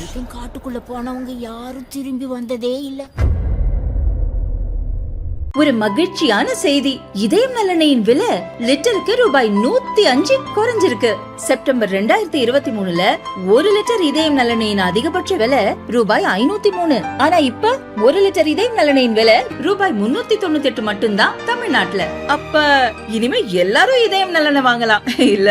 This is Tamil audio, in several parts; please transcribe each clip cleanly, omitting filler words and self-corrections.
வரைக்கும் காட்டுக்குள்ள போனவங்க யாரும் திரும்பி வந்ததே இல்ல. ஒரு மகிழ்ச்சியான செய்தி. இதயம் நலனையின் விலை லிட்டருக்கு ரூபாய் 105 குறைஞ்சிருக்கு. செப்டம்பர் 2023ல 1 லிட்டர் இதயம் நலனையின் அதிகபட்ச விலை ரூபாய் 503. ஆனா இப்ப 1 லிட்டர் இதயம் நலனையின் விலை ரூபாய் 398 மட்டும்தான் தமிழ்நாட்டுல. அப்ப இனிமே எல்லாரும் இதயம் நலனை வாங்கலாம் இல்ல?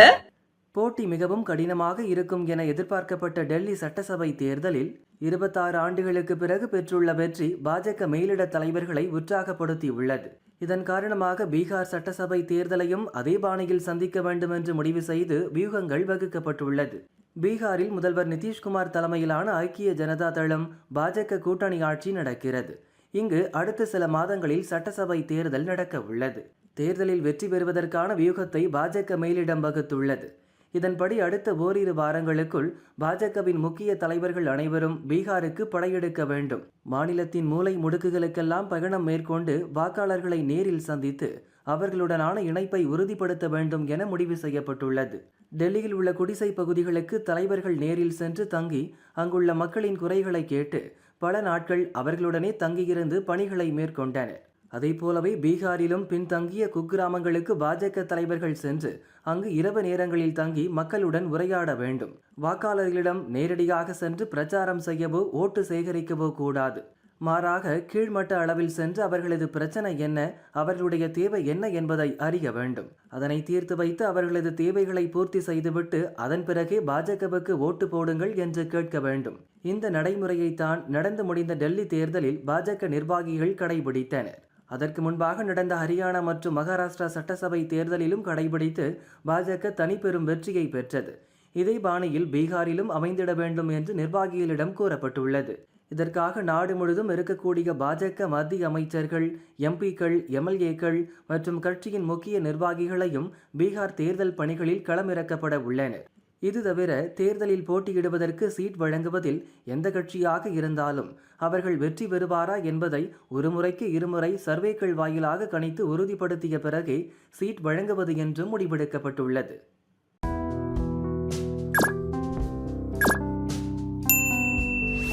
போட்டி மிகவும் கடினமாக இருக்கும் என எதிர்பார்க்கப்பட்ட டெல்லி சட்டசபை தேர்தலில் 26 ஆண்டுகளுக்கு பிறகு பெற்றுள்ள வெற்றி பாஜக மேலிட தலைவர்களை உற்சாகப்படுத்தி உள்ளது. இதன் காரணமாக பீகார் சட்டசபை தேர்தலையும் அதே பாணியில் சந்திக்க வேண்டும் என்று முடிவு செய்து வியூகங்கள் வகுக்கப்பட்டுள்ளது. பீகாரில் முதல்வர் நிதிஷ்குமார் தலைமையிலான ஐக்கிய ஜனதா தளம் பாஜக கூட்டணி ஆட்சி நடக்கிறது. இங்கு அடுத்த சில மாதங்களில் சட்டசபை தேர்தல் நடக்க உள்ளது. தேர்தலில் வெற்றி பெறுவதற்கான வியூகத்தை பாஜக மேலிடம் வகுத்துள்ளது. இதன்படி அடுத்த ஓரிரு வாரங்களுக்குள் பாஜகவின் முக்கிய தலைவர்கள் அனைவரும் பீகாருக்கு படையெடுக்க வேண்டும். மாநிலத்தின் மூலை முடுக்குகளுக்கெல்லாம் பயணம் மேற்கொண்டு வாக்காளர்களை நேரில் சந்தித்து அவர்களுடனான இணைப்பை உறுதிப்படுத்த வேண்டும் என முடிவு செய்யப்பட்டுள்ளது. டெல்லியில் உள்ள குடிசை பகுதிகளுக்கு தலைவர்கள் நேரில் சென்று தங்கி அங்குள்ள மக்களின் குறைகளை கேட்டு பல நாட்கள் அவர்களுடனே தங்கியிருந்து பணிகளை மேற்கொண்டனர். அதே போலவே பீகாரிலும் பின்தங்கிய குக்கிராமங்களுக்கு பாஜக தலைவர்கள் சென்று அங்கு இரவு நேரங்களில் தங்கி மக்களுடன் உரையாட வேண்டும். வாக்காளர்களிடம் நேரடியாக சென்று பிரச்சாரம் செய்யவோ ஓட்டு சேகரிக்கவோ கூடாது. மாறாக கீழ்மட்ட அளவில் சென்று அவர்களது பிரச்சனை என்ன, அவர்களுடைய தேவை என்ன என்பதை அறிய வேண்டும். அதனை தீர்த்து வைத்து அவர்களது தேவைகளை பூர்த்தி செய்துவிட்டு அதன் பிறகே பாஜகவுக்கு ஓட்டு போடுங்கள் என்று கேட்க வேண்டும். இந்த நடைமுறையைத்தான் நடந்து முடிந்த டெல்லி தேர்தலில் பாஜக நிர்வாகிகள் கடைபிடித்தனர். அதற்கு முன்பாக நடந்த ஹரியானா மற்றும் மகாராஷ்டிரா சட்டசபை தேர்தலிலும் கடைபிடித்து பாஜக தனிப்பெரும் வெற்றியை பெற்றது. இதே பாணியில் பீகாரிலும் அமைந்திட வேண்டும் என்று நிர்வாகிகளிடம் கூறப்பட்டுள்ளது. இதற்காக நாடு முழுதும் இருக்கக்கூடிய பாஜக மத்திய அமைச்சர்கள், எம்பிக்கள், எம்எல்ஏக்கள் மற்றும் கட்சியின் முக்கிய நிர்வாகிகளையும் பீகார் தேர்தல் பணிகளில் களமிறக்கப்பட உள்ளனர். இது தவிர தேர்தலில் போட்டியிடுவதற்கு சீட் வழங்குவதில் எந்த கட்சியாக இருந்தாலும் அவர்கள் வெற்றி பெறுவாரா என்பதை ஒரு முறைக்கு இருமுறை சர்வேக்கள் வாயிலாக கணித்து உறுதிப்படுத்திய பிறகே சீட் வழங்குவது என்றும் முடிவெடுக்கப்பட்டுள்ளது.